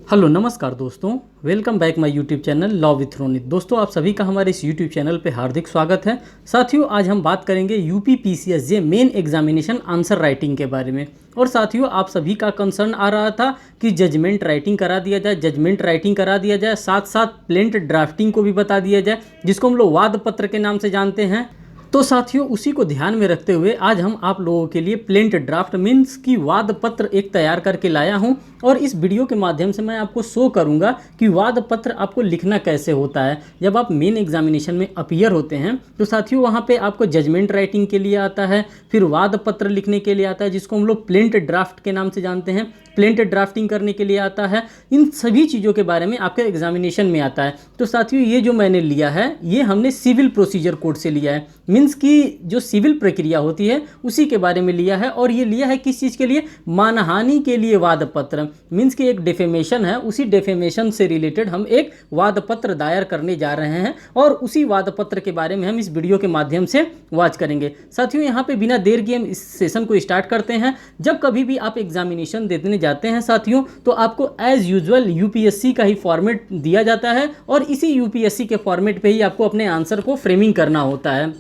Hello नमस्कार दोस्तों, welcome back my YouTube channel law with Ronit. दोस्तों, आप सभी का हमारे इस यूट्यूब चैनल पे हार्दिक स्वागत है। साथियों, आज हम बात करेंगे UP PCSJ main examination answer writing के बारे में। और साथियों, आप सभी का कंसर्न आ रहा था कि जजमेंट राइटिंग करा दिया जाए, साथ साथ प्लेंट ड्राफ्टिंग को भी बता दिया जाए, जिसको हम लोग वाद पत्र के नाम से जानते हैं। तो साथियों, उसी को ध्यान में रखते हुए आज हम आप लोगों के लिए प्लेंट ड्राफ्ट मीन्स की वाद पत्र एक तैयार करके लाया हूं। और इस वीडियो के माध्यम से मैं आपको शो करूंगा कि वाद पत्र आपको लिखना कैसे होता है। जब आप मेन एग्जामिनेशन में अपीयर होते हैं तो साथियों, वहां पे आपको जजमेंट राइटिंग के लिए आता है, फिर वाद पत्र लिखने के लिए आता है, जिसको हम लोग प्लेंट ड्राफ्ट के नाम से जानते हैं, प्लेंट ड्राफ्टिंग करने के लिए आता है। इन सभी चीज़ों के बारे में आपके एग्जामिनेशन में आता है। तो साथियों, ये जो मैंने लिया है ये हमने सिविल प्रोसीजर कोड से लिया है, मीन्स की जो सिविल प्रक्रिया होती है उसी के बारे में लिया है। और ये लिया है किस चीज़ के लिए? मानहानि के लिए वाद पत्र, मीन्स की एक डेफेमेशन है, उसी डेफेमेशन से रिलेटेड हम एक वाद पत्र दायर करने जा रहे हैं और उसी वाद पत्र के बारे में हम इस वीडियो के माध्यम से वॉच करेंगे। साथियों, यहाँ पे बिना देर किए हम इस सेशन को स्टार्ट करते हैं। जब कभी भी आप एग्जामिनेशन देने जाते हैं साथियों, तो आपको एज यूजुअल यूपीएससी का ही फॉर्मेट दिया जाता है और इसी यूपीएससी के फॉर्मेट पे ही आपको अपने आंसर को फ्रेमिंग करना होता है।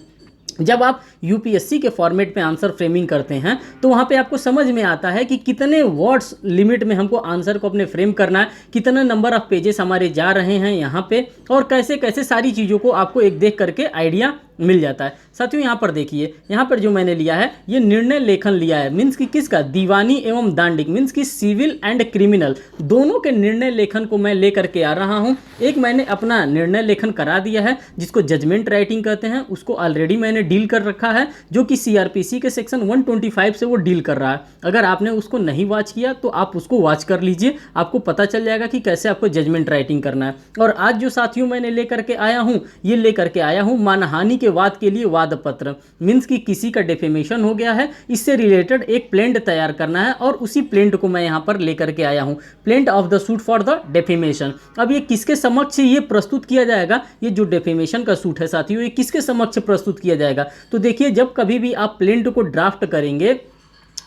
जब आप यूपीएससी के फॉर्मेट पे आंसर फ्रेमिंग करते हैं तो वहाँ पे आपको समझ में आता है कि कितने वर्ड्स लिमिट में हमको आंसर को अपने फ्रेम करना है, कितना नंबर ऑफ पेजेस हमारे जा रहे हैं यहाँ पे, और कैसे कैसे सारी चीज़ों को आपको एक देख करके आइडिया मिल जाता है। साथियों, यहाँ पर देखिए, यहाँ पर जो मैंने लिया है ये निर्णय लेखन लिया है, मीन्स कि किसका? दीवानी एवं दांडिक, मीन्स कि सिविल एंड क्रिमिनल दोनों के निर्णय लेखन को मैं लेकर के आ रहा हूँ। एक मैंने अपना निर्णय लेखन करा दिया है जिसको जजमेंट राइटिंग कहते हैं, उसको ऑलरेडी मैंने डील कर रखा है, जो कि सीआरपीसी के सेक्शन 125 से वो डील कर रहा है। अगर आपने उसको नहीं वॉच किया तो आप उसको वॉच कर लीजिए, आपको पता चल जाएगा कि कैसे आपको जजमेंट राइटिंग करना है। और आज जो साथियों मैंने लेकर के आया हूँ, ये लेकर के आया हूँ मानहानि के वाद के लिए वाद पत्र, मीन्स कि किसी का डेफेमेशन हो गया है, इससे रिलेटेड एक प्लेंट तैयार करना है और उसी प्लेंट को मैं यहाँ पर लेकर के आया हूँ, plaint of the suit for the defamation. अब ये किसके समक्ष ये प्रस्तुत किया जाएगा? ये जो डेफेमेशन का सूट है साथियों, ये किसके समक्ष प्रस्तुत किया जाएगा? तो देखिए, जब कभी भी आप प्लेंट को ड्राफ्ट करेंगे,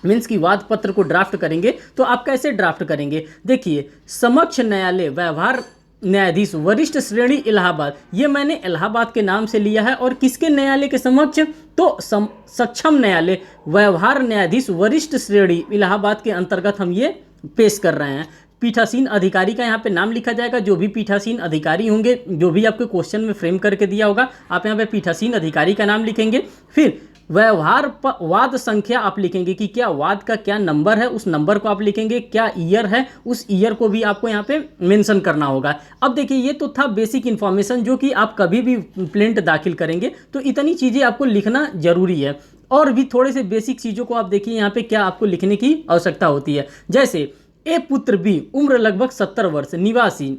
मीन्स की वाद पत्र को ड्राफ्ट करेंगे, तो आप कैसे ड्राफ्ट करेंगे? देखिए, समक्ष न्यायालय व्यवहार न्यायाधीश वरिष्ठ श्रेणी इलाहाबाद, ये मैंने इलाहाबाद के नाम से लिया है। और किसके न्यायालय के समक्ष? तो सक्षम न्यायालय व्यवहार न्यायाधीश वरिष्ठ श्रेणी इलाहाबाद के अंतर्गत हम ये पेश कर रहे हैं। पीठासीन अधिकारी का यहाँ पे नाम लिखा जाएगा, जो भी पीठासीन अधिकारी होंगे, जो भी आपके क्वेश्चन में फ्रेम करके दिया होगा, आप यहाँ पे पीठासीन अधिकारी का नाम लिखेंगे। फिर व्यवहार वाद संख्या आप लिखेंगे कि क्या वाद का क्या नंबर है, उस नंबर को आप लिखेंगे। क्या ईयर है, उस ईयर को भी आपको यहाँ पे मेंशन करना होगा। अब देखिए, ये तो था बेसिक इन्फॉर्मेशन जो कि आप कभी भी प्लेंट दाखिल करेंगे तो इतनी चीज़ें आपको लिखना जरूरी है। और भी थोड़े से बेसिक चीज़ों को आप देखिए यहाँ पे क्या आपको लिखने की आवश्यकता होती है। जैसे ए पुत्र बी, उम्र लगभग 70 वर्ष, निवासी,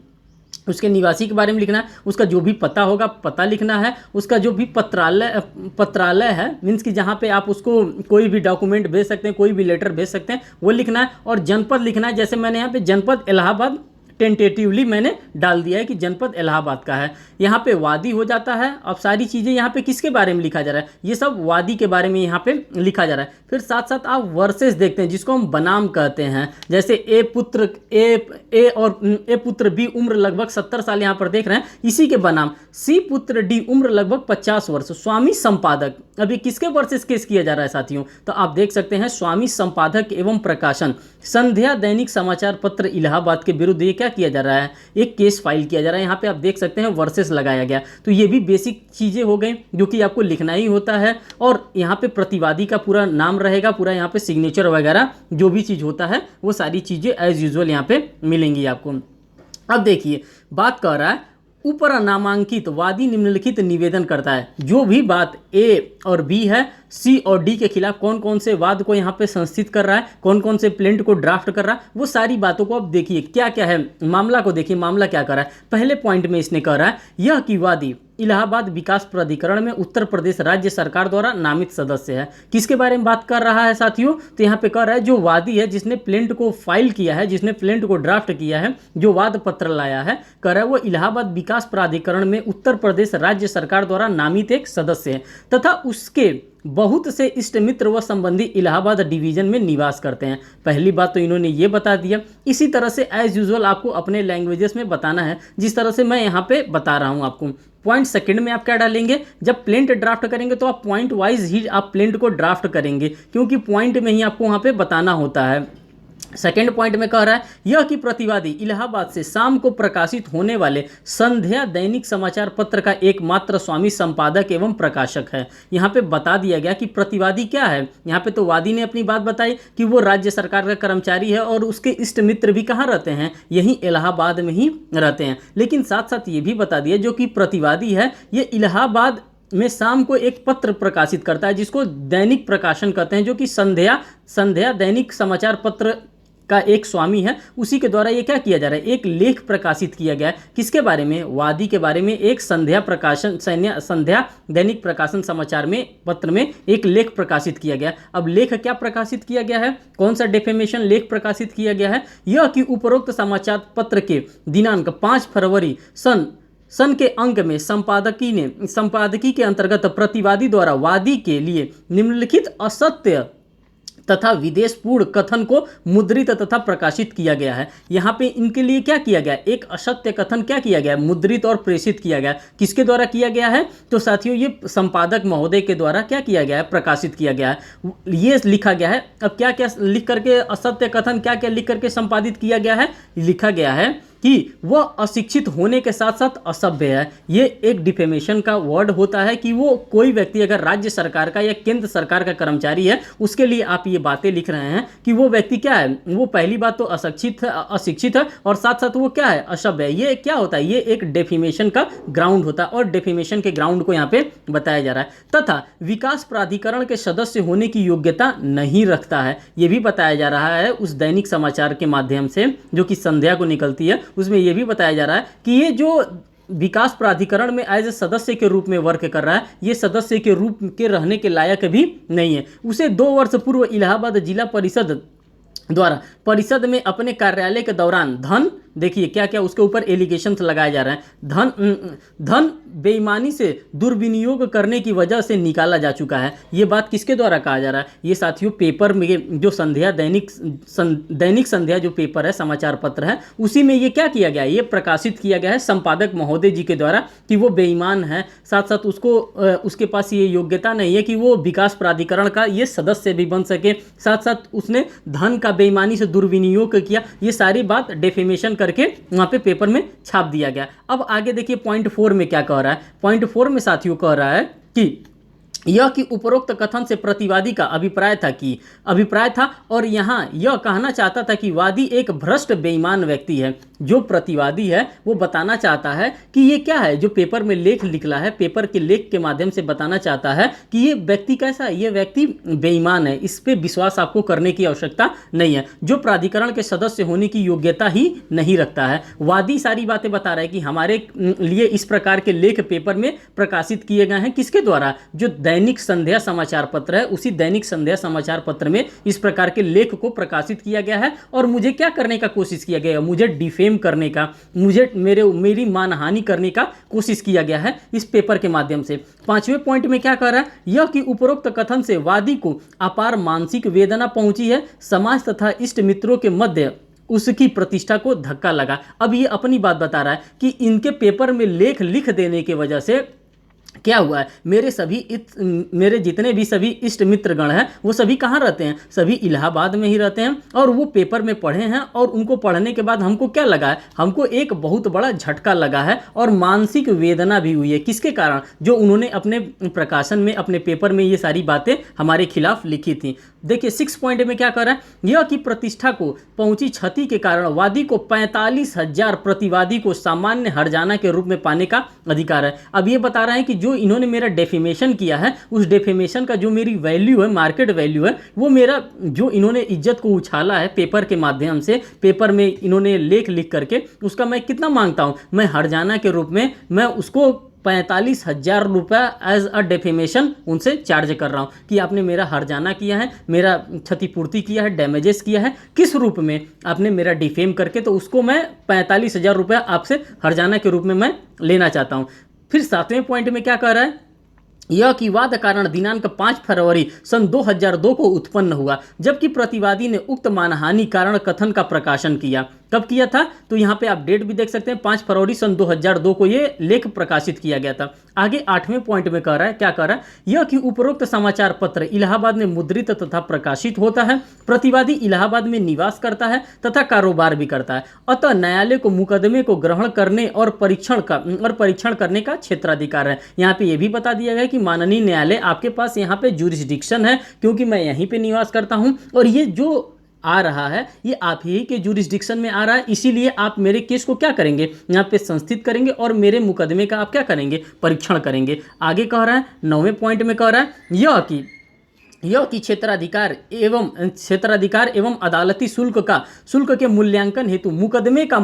उसके निवासी के बारे में लिखना है, उसका जो भी पता होगा पता लिखना है, उसका जो भी पत्रालय है, मीन्स कि जहाँ पे आप उसको कोई भी डॉक्यूमेंट भेज सकते हैं, कोई भी लेटर भेज सकते हैं, वो लिखना है। और जनपद लिखना है, जैसे मैंने यहाँ पे जनपद इलाहाबाद टेंटेटिवली मैंने डाल दिया है कि जनपद इलाहाबाद का है। यहाँ पे वादी हो जाता है। अब सारी चीज़ें यहाँ पे किसके बारे में लिखा जा रहा है? ये सब वादी के बारे में यहाँ पे लिखा जा रहा है। फिर साथ साथ आप वर्सेस देखते हैं, जिसको हम बनाम कहते हैं। जैसे ए पुत्र बी, उम्र लगभग 70 साल, यहाँ पर देख रहे हैं, इसी के बनाम। सी पुत्र डी, उम्र लगभग 50 वर्ष, स्वामी संपादक। अभी किसके वर्सेस केस किया जा रहा है साथियों? तो आप देख सकते हैं, स्वामी संपादक एवं प्रकाशन संध्या दैनिक समाचार पत्र इलाहाबाद के विरुद्ध ये क्या किया जा रहा है? एक केस फाइल किया जा रहा है। यहाँ पे आप देख सकते हैं वर्सेस लगाया गया। तो ये भी बेसिक चीज़ें हो गई जो कि आपको लिखना ही होता है। और यहाँ पे प्रतिवादी का पूरा नाम रहेगा, पूरा यहाँ पे सिग्नेचर वगैरह जो भी चीज़ होता है वो सारी चीज़ें एज यूजुअल यहाँ पे मिलेंगी आपको। अब देखिए, बात कर रहा है, ऊपर नामांकित वादी निम्नलिखित निवेदन करता है। जो भी बात ए और बी है, सी और डी के खिलाफ कौन कौन से वाद को यहाँ पे संस्थित कर रहा है, कौन कौन से प्लेंट को ड्राफ्ट कर रहा है, वो सारी बातों को अब देखिए क्या क्या है। मामला को देखिए, मामला क्या कर रहा है। पहले पॉइंट में इसने कह रहा है, यह कि वादी इलाहाबाद विकास प्राधिकरण में उत्तर प्रदेश राज्य सरकार द्वारा नामित सदस्य है। किसके बारे में बात कर रहा है साथियों? तो यहाँ पे कह रहा है, जो वादी है, जिसने प्लेंट को फाइल किया है, जिसने प्लेंट को ड्राफ्ट किया है, जो वाद पत्र लाया है, कह रहा है वो इलाहाबाद विकास प्राधिकरण में उत्तर प्रदेश राज्य सरकार द्वारा नामित एक सदस्य है तथा उसके बहुत से इष्ट मित्र व संबंधी इलाहाबाद डिवीजन में निवास करते हैं। पहली बात तो इन्होंने ये बता दिया। इसी तरह से एज यूजुअल आपको अपने लैंग्वेजेस में बताना है, जिस तरह से मैं यहाँ पे बता रहा हूँ आपको। पॉइंट सेकंड में आप क्या डालेंगे, जब प्लेंट ड्राफ्ट करेंगे तो आप पॉइंट वाइज ही आप प्लेंट को ड्राफ्ट करेंगे, क्योंकि पॉइंट में ही आपको वहाँ पे बताना होता है। सेकेंड पॉइंट में कह रहा है यह कि प्रतिवादी इलाहाबाद से शाम को प्रकाशित होने वाले संध्या दैनिक समाचार पत्र का एकमात्र स्वामी संपादक एवं प्रकाशक है। यहाँ पे बता दिया गया कि प्रतिवादी क्या है। यहाँ पे तो वादी ने अपनी बात बताई कि वो राज्य सरकार का कर्मचारी है और उसके इष्ट मित्र भी कहाँ रहते हैं, यहीं इलाहाबाद में ही रहते हैं। लेकिन साथ साथ ये भी बता दिया जो कि प्रतिवादी है ये इलाहाबाद में शाम को एक पत्र प्रकाशित करता है जिसको दैनिक प्रकाशन कहते हैं, जो कि संध्या दैनिक समाचार पत्र का एक स्वामी है। उसी के द्वारा ये क्या किया जा रहा है, एक लेख प्रकाशित किया गया है। किसके बारे में, वादी के बारे में। एक संध्या दैनिक प्रकाशन समाचार में पत्र में एक लेख प्रकाशित किया गया। अब लेख क्या प्रकाशित किया गया है, कौन सा डेफेमेशन लेख प्रकाशित किया गया है, यह कि उपरोक्त समाचार पत्र के दिनांक 5 फरवरी सन के अंक में संपादकी के अंतर्गत प्रतिवादी द्वारा वादी के लिए निम्नलिखित असत्य तथा विदेशपूर्ण कथन को मुद्रित तथा प्रकाशित किया गया है। यहाँ पे इनके लिए क्या किया गया, एक असत्य कथन क्या किया गया, मुद्रित और प्रेषित किया गया। किसके द्वारा किया गया है, तो साथियों ये संपादक महोदय के द्वारा क्या किया गया है, प्रकाशित किया गया है। ये लिखा गया है। अब क्या क्या लिख करके असत्य कथन क्या क्या लिख करके संपादित किया गया है, लिखा गया है कि वह अशिक्षित होने के साथ साथ असभ्य है। ये एक डिफेमेशन का वर्ड होता है कि वो कोई व्यक्ति अगर राज्य सरकार का या केंद्र सरकार का कर्मचारी है उसके लिए आप ये बातें लिख रहे हैं कि वो व्यक्ति क्या है, वो पहली बात तो अशिक्षित है और साथ साथ वो क्या है, असभ्य है। ये क्या होता है, ये एक डेफिमेशन का ग्राउंड होता है और डेफिमेशन के ग्राउंड को यहाँ पे बताया जा रहा है। तथा विकास प्राधिकरण के सदस्य होने की योग्यता नहीं रखता है, ये भी बताया जा रहा है उस दैनिक समाचार के माध्यम से जो कि संध्या को निकलती है। उसमें यह भी बताया जा रहा है कि ये जो विकास प्राधिकरण में एज ए सदस्य के रूप में वर्क कर रहा है, ये सदस्य के रूप के रहने के लायक भी नहीं है। उसे 2 वर्ष पूर्व इलाहाबाद जिला परिषद द्वारा परिषद में अपने कार्यालय के दौरान धन, देखिए क्या क्या उसके ऊपर एलिगेशंस लगाए जा रहे हैं, धन बेईमानी से दुर्विनियोग करने की वजह से निकाला जा चुका है। ये बात किसके द्वारा कहा जा रहा है, ये साथियों पेपर में जो संध्या दैनिक संध्या जो पेपर है, समाचार पत्र है, उसी में ये क्या किया गया है, ये प्रकाशित किया गया है संपादक महोदय जी के द्वारा कि वो बेईमान है। साथ साथ उसके पास ये योग्यता नहीं है कि वो विकास प्राधिकरण का ये सदस्य भी बन सके। साथ साथ उसने धन का बेईमानी से दुर्विनियोग किया। ये सारी बात डेफेमेशन करके वहां पे पेपर में छाप दिया गया। अब आगे देखिए पॉइंट 4 में क्या कह रहा है। पॉइंट 4 में साथियों कह रहा है कि यह कि उपरोक्त कथन से प्रतिवादी का अभिप्राय था और यहाँ यह कहना चाहता था कि वादी एक भ्रष्ट बेईमान व्यक्ति है। जो प्रतिवादी है वो बताना चाहता है कि ये क्या है, जो पेपर में लेख निकला है, पेपर के लेख के माध्यम से बताना चाहता है कि ये व्यक्ति कैसा है, ये व्यक्ति बेईमान है, इस पे विश्वास आपको करने की आवश्यकता नहीं है, जो प्राधिकरण के सदस्य होने की योग्यता ही नहीं रखता है। वादी सारी बातें बता रहा है कि हमारे लिए इस प्रकार के लेख पेपर में प्रकाशित किए गए हैं। किसके द्वारा, जो दैनिक संध्या समाचार पत्र है, उसी दैनिक संध्या समाचार पत्र में इस प्रकार के लेख को प्रकाशित किया गया है और मुझे क्या करने का कोशिश किया गया, मुझे डिफेम करने का, मेरी मानहानि करने का कोशिश किया गया है इस पेपर के माध्यम से। 5वें पॉइंट में क्या कह रहा है, यह कि उपरोक्त कथन से वादी को अपार मानसिक वेदना पहुंची है, समाज तथा इष्ट मित्रों के मध्य उसकी प्रतिष्ठा को धक्का लगा। अब ये अपनी बात बता रहा है कि इनके पेपर में लेख लिख देने की वजह से क्या हुआ है, मेरे जितने भी सभी इष्ट मित्रगण हैं वो सभी कहाँ रहते हैं, सभी इलाहाबाद में ही रहते हैं और वो पेपर में पढ़े हैं और उनको पढ़ने के बाद हमको क्या लगा है, हमको एक बहुत बड़ा झटका लगा है और मानसिक वेदना भी हुई है। किसके कारण, जो उन्होंने अपने प्रकाशन में, अपने पेपर में ये सारी बातें हमारे खिलाफ लिखी थी। देखिए 6 पॉइंट में क्या कर रहा है, यह कि प्रतिष्ठा को पहुंची क्षति के कारण वादी को 45,000 प्रतिवादी को सामान्य हर्जाना के रूप में पाने का अधिकार है। अब ये बता रहे हैं कि जो इन्होंने मेरा डेफेमेशन किया है, उस डेफेमेशन का जो मेरी वैल्यू है, मार्केट वैल्यू है, वो मेरा जो इन्होंने इज्जत को उछाला है पेपर के माध्यम से, पेपर में इन्होंने लेख लिख करके, उसका मैं कितना मांगता हूँ, मैं हर्जाना के रूप में मैं उसको 45,000 रुपये एज अ डेफेमेशन उनसे चार्ज कर रहा हूँ कि आपने मेरा हर्जाना किया है, मेरा क्षतिपूर्ति किया है, डैमेजेस किया है, किस रूप में आपने मेरा डिफेम करके, तो उसको मैं 45,000 रुपये आपसे हर्जाना के रूप में मैं लेना चाहता हूँ। फिर 7वें पॉइंट में क्या कह रहा है यह कि वाद कारण दिनांक 5 फरवरी सन 2002 को उत्पन्न हुआ, जबकि प्रतिवादी ने उक्त मानहानि कारण कथन का प्रकाशन किया। कब किया था? तो यहाँ पे आप डेट भी देख सकते हैं, 5 फरवरी सन 2002 को ये लेख प्रकाशित किया गया था। आगे 8वें पॉइंट में कह रहा है, क्या कह रहा है? यह कि उपरोक्त समाचार पत्र इलाहाबाद में मुद्रित तथा प्रकाशित होता है। प्रतिवादी इलाहाबाद में निवास करता है तथा कारोबार भी करता है, अतः न्यायालय को मुकदमे को ग्रहण करने और परीक्षण करने का क्षेत्राधिकार है। यहाँ पे ये भी बता दिया गया कि माननीय न्यायालय, आपके पास यहाँ पे जुरिस्डिक्शन है, क्योंकि मैं यहीं पे निवास करता हूँ और ये जो आ रहा है ये आप ही के जुरिस्डिक्शन में आ रहा है, इसीलिए आप मेरे केस को क्या करेंगे, यहाँ पे संस्थित करेंगे और मेरे मुकदमे का आप क्या करेंगे, परीक्षण करेंगे। आगे कह रहा है 9वें पॉइंट में कह रहा है यह कि क्षेत्राधिकार एवं अदालती शुल्क के मूल्यांकन हेतु मुकदमे का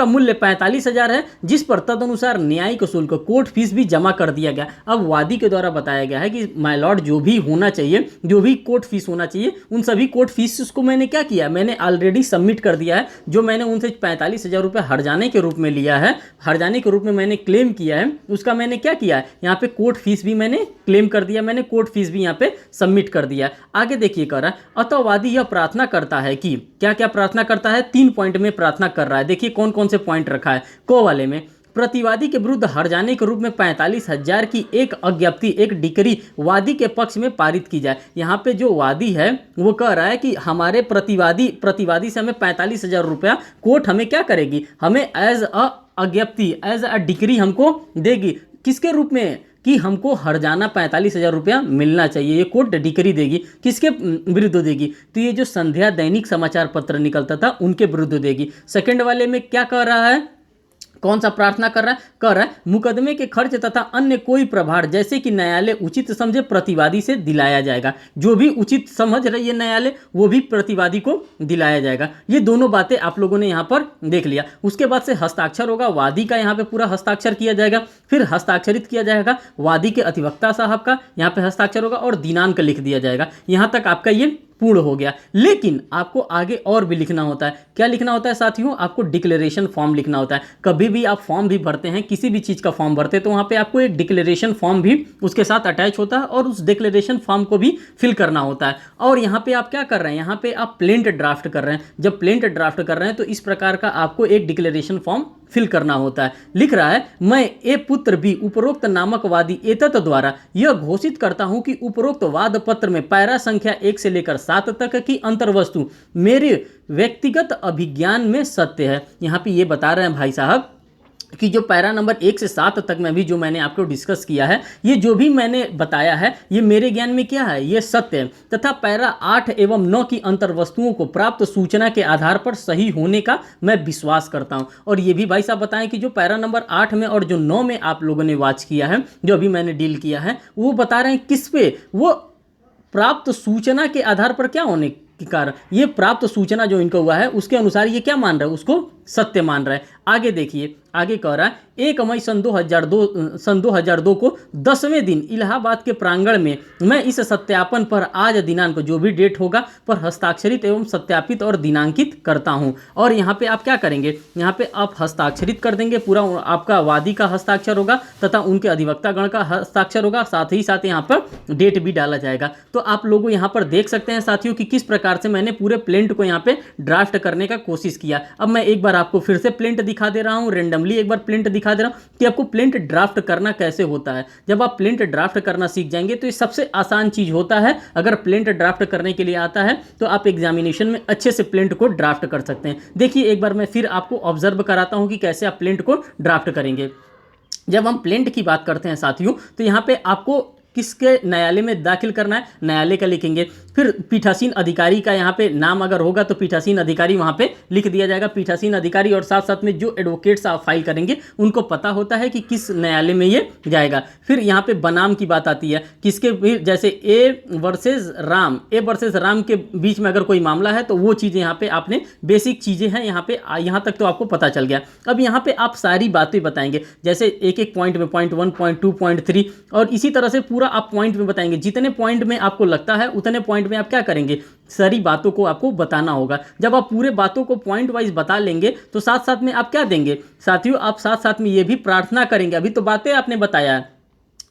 मूल्य 45,000 है, जिस पर तदनुसार न्यायिक शुल्क कोर्ट फीस भी जमा कर दिया गया। अब वादी के द्वारा बताया गया है कि माय लॉर्ड, जो भी होना चाहिए, जो भी कोर्ट फीस होना चाहिए, उन सभी कोर्ट फीस को मैंने क्या किया, मैंने ऑलरेडी सबमिट कर दिया है। जो मैंने उनसे 45,000 रुपये हर्जाने के रूप में लिया है, हर्जाने के रूप में मैंने क्लेम किया है, उसका मैंने क्या किया है, यहाँ पे कोर्ट फीस भी मैंने क्लेम कर दिया, मैंने कोर्ट फीस भी यहाँ पे सबमिट कर दिया। आगे देखिए कह रहा है, अतः वादी यह प्रार्थना करता है कि क्या क्या प्रार्थना करता है, 3 पॉइंट में प्रार्थना कर रहा है। देखिए कौन कौन से पॉइंट रखा है। को वाले में प्रतिवादी के विरुद्ध हर्जाने के रूप में 45,000 की एक अज्ञप्ति, एक डिक्री वादी के पक्ष में पारित की जाए। यहाँ पे जो वादी है वो कह रहा है कि हमारे प्रतिवादी से हमें 45,000 रुपया कोर्ट हमें क्या करेगी, हमें एज अ अज्ञप्ति, एज अ डिक्री हमको देगी। किसके रूप में? कि हमको हर्जाना 45,000 रुपया मिलना चाहिए, ये कोर्ट डिक्री देगी। किसके विरुद्ध देगी? तो ये जो संध्या दैनिक समाचार पत्र निकलता था उनके विरुद्ध देगी। सेकंड वाले में क्या कह रहा है, कौन सा प्रार्थना कर रहा है? कह रहा है मुकदमे के खर्च तथा अन्य कोई प्रभार जैसे कि न्यायालय उचित समझे प्रतिवादी से दिलाया जाएगा। जो भी उचित समझ रही है न्यायालय वो भी प्रतिवादी को दिलाया जाएगा। ये दोनों बातें आप लोगों ने यहाँ पर देख लिया। उसके बाद से हस्ताक्षर होगा, वादी का यहाँ पे पूरा हस्ताक्षर किया जाएगा, फिर हस्ताक्षरित किया जाएगा वादी के अधिवक्ता साहब का, यहाँ पे हस्ताक्षर होगा और दिनांक लिख दिया जाएगा। यहाँ तक आपका ये पूर्ण हो गया। लेकिन आपको आगे और भी लिखना होता है। क्या लिखना होता है साथियों? आपको डिक्लेरेशन फॉर्म लिखना होता है। कभी भी आप फॉर्म भी भरते हैं, किसी भी चीज़ का फॉर्म भरते हैं, तो वहाँ पे आपको एक डिक्लेरेशन फॉर्म भी उसके साथ अटैच होता है और उस डिक्लेरेशन फॉर्म को भी फिल करना होता है। और यहाँ पे आप क्या कर रहे हैं, यहाँ पे आप प्लेंट ड्राफ्ट कर रहे हैं। जब प्लेंट ड्राफ्ट कर रहे हैं तो इस प्रकार का आपको एक डिक्लेरेशन फॉर्म फिल करना होता है। लिख रहा है, मैं ए पुत्र भी उपरोक्त नामक वादी एतत् द्वारा यह घोषित करता हूं कि उपरोक्त वाद पत्र में पैरा संख्या 1 से लेकर 7 तक की अंतर्वस्तु मेरे व्यक्तिगत अभिज्ञान में सत्य है। यहाँ पे ये बता रहे हैं भाई साहब कि जो पैरा नंबर 1 से 7 तक में भी जो मैंने आपको डिस्कस किया है, ये जो भी मैंने बताया है ये मेरे ज्ञान में क्या है, ये सत्य है। तथा पैरा 8 एवं 9 की अंतर्वस्तुओं को प्राप्त सूचना के आधार पर सही होने का मैं विश्वास करता हूं। और ये भी भाई साहब बताएं कि जो पैरा नंबर 8 में और जो 9 में आप लोगों ने वॉच किया है, जो अभी मैंने डील किया है, वो बता रहे हैं किस पे, वो प्राप्त सूचना के आधार पर क्या होने के कारण, ये प्राप्त सूचना जो इनका हुआ है उसके अनुसार ये क्या मान रहा है, उसको सत्य मान रहा है। आगे देखिए, आगे कह रहा है 1 मई सन 2002 को 10वें दिन इलाहाबाद के प्रांगण में मैं इस सत्यापन पर आज दिनांक जो भी डेट होगा पर हस्ताक्षरित एवं सत्यापित और दिनांकित करता हूं। और यहाँ पे आप क्या करेंगे, यहाँ पे आप हस्ताक्षरित कर देंगे, पूरा आपका वादी का हस्ताक्षर होगा तथा उनके अधिवक्ता गण का हस्ताक्षर होगा, साथ ही साथ यहाँ पर डेट भी डाला जाएगा। तो आप लोग यहाँ पर देख सकते हैं साथियों कि किस प्रकार से मैंने पूरे प्लेंट को यहाँ पे ड्राफ्ट करने का कोशिश किया। अब मैं एक बार आपको फिर से प्लेंट दिखा दे रहा हूँ, रेंडमली एक बार प्लेंट दिखा दे रहा हूँ कि आपको प्लेंट ड्राफ्ट करना कैसे होता है। जब आप प्लेंट ड्राफ्ट करना सीख जाएंगे तो ये सबसे आसान चीज होता है। अगर प्लेंट ड्राफ्ट करने के लिए आता है तो आप एग्जामिनेशन में अच्छे से प्लेंट को ड्राफ्ट कर सकते हैं। देखिए एक बार मैं फिर आपको ऑब्जर्व कराता हूं कि कैसे आप प्लेंट को ड्राफ्ट करेंगे। जब हम प्लेंट की बात करते हैं साथियों तो यहाँ पे आपको किसके न्यायालय में दाखिल करना है, न्यायालय का लिखेंगे। फिर पीठासीन अधिकारी का यहाँ पे नाम अगर होगा तो पीठासीन अधिकारी वहाँ पे लिख दिया जाएगा, पीठासीन अधिकारी। और साथ साथ में जो एडवोकेट्स आप फाइल करेंगे उनको पता होता है कि किस न्यायालय में ये जाएगा। फिर यहाँ पे बनाम की बात आती है, किसके भी, जैसे ए वर्सेस राम के बीच में अगर कोई मामला है तो वो चीज़ें यहाँ पे आपने बेसिक चीज़ें हैं यहाँ पे, यहाँ तक तो आपको पता चल गया। अब यहाँ पे आप सारी बातें बताएंगे, जैसे एक एक पॉइंट में पॉइंट 1, पॉइंट 2, पॉइंट 3 और इसी तरह से पूरा आप पॉइंट में बताएंगे। जितने पॉइंट में आपको लगता है उतने पॉइंट पॉइंट में आप क्या करेंगे, सारी बातों को आपको बताना होगा। जब आप पूरे बातों को पॉइंट वाइज बता लेंगे तो साथ साथ में आप क्या देंगे साथियों, आप साथ साथ में ये भी प्रार्थना करेंगे। अभी तो बातें आपने बताया है,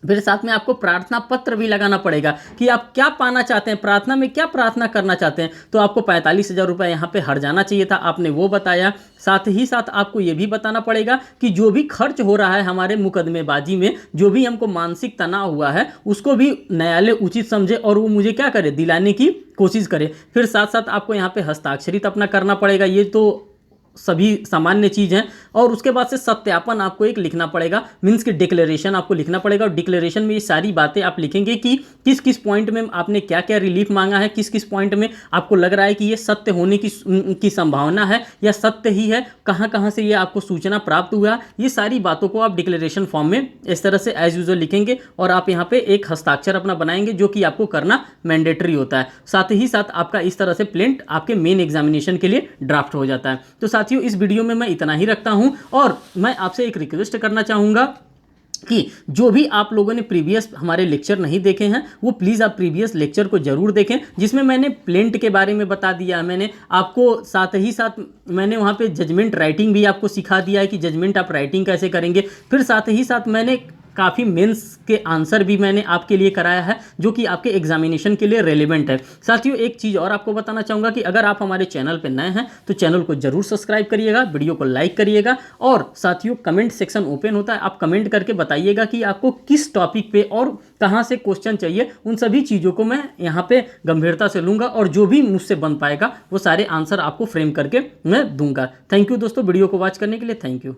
फिर साथ में आपको प्रार्थना पत्र भी लगाना पड़ेगा कि आप क्या पाना चाहते हैं, प्रार्थना में क्या प्रार्थना करना चाहते हैं। तो आपको 45,000 रुपये यहाँ पे हर जाना चाहिए था, आपने वो बताया। साथ ही साथ आपको ये भी बताना पड़ेगा कि जो भी खर्च हो रहा है हमारे मुकदमेबाजी में, जो भी हमको मानसिक तनाव हुआ है, उसको भी न्यायालय उचित समझे और वो मुझे क्या करे, दिलाने की कोशिश करे। फिर साथ साथ आपको यहाँ पे हस्ताक्षरित अपना करना पड़ेगा, ये तो सभी सामान्य चीज़ हैं। और उसके बाद से सत्यापन आपको एक लिखना पड़ेगा, मीन्स कि डिक्लेरेशन आपको लिखना पड़ेगा। और डिक्लेरेशन में ये सारी बातें आप लिखेंगे कि किस किस पॉइंट में आपने क्या क्या रिलीफ मांगा है, किस किस पॉइंट में आपको लग रहा है कि ये सत्य होने की संभावना है या सत्य ही है, कहाँ कहाँ से ये आपको सूचना प्राप्त हुआ। ये सारी बातों को आप डिक्लेरेशन फॉर्म में इस तरह से एज यूजुअल लिखेंगे और आप यहाँ पे एक हस्ताक्षर अपना बनाएंगे, जो कि आपको करना मैंडेटरी होता है। साथ ही साथ आपका इस तरह से प्लेंट आपके मेन एग्जामिनेशन के लिए ड्राफ्ट हो जाता है। तो साथियों, इस वीडियो में मैं इतना ही रखता हूं और मैं आपसे एक रिक्वेस्ट करना चाहूँगा कि जो भी आप लोगों ने प्रीवियस हमारे लेक्चर नहीं देखे हैं वो प्लीज़ आप प्रीवियस लेक्चर को जरूर देखें, जिसमें मैंने प्लेंट के बारे में बता दिया। मैंने आपको साथ ही साथ मैंने वहाँ पे जजमेंट राइटिंग भी आपको सिखा दिया है कि जजमेंट आप राइटिंग कैसे करेंगे। फिर साथ ही साथ मैंने काफ़ी मेंस के आंसर भी मैंने आपके लिए कराया है, जो कि आपके एग्जामिनेशन के लिए रेलेवेंट है। साथियों, एक चीज़ और आपको बताना चाहूँगा कि अगर आप हमारे चैनल पर नए हैं तो चैनल को जरूर सब्सक्राइब करिएगा, वीडियो को लाइक करिएगा। और साथियों, कमेंट सेक्शन ओपन होता है, आप कमेंट करके बताइएगा कि आपको किस टॉपिक पे और कहाँ से क्वेश्चन चाहिए। उन सभी चीज़ों को मैं यहाँ पे गंभीरता से लूँगा और जो भी मुझसे बन पाएगा वो सारे आंसर आपको फ्रेम करके मैं दूंगा। थैंक यू दोस्तों, वीडियो को वॉच करने के लिए थैंक यू।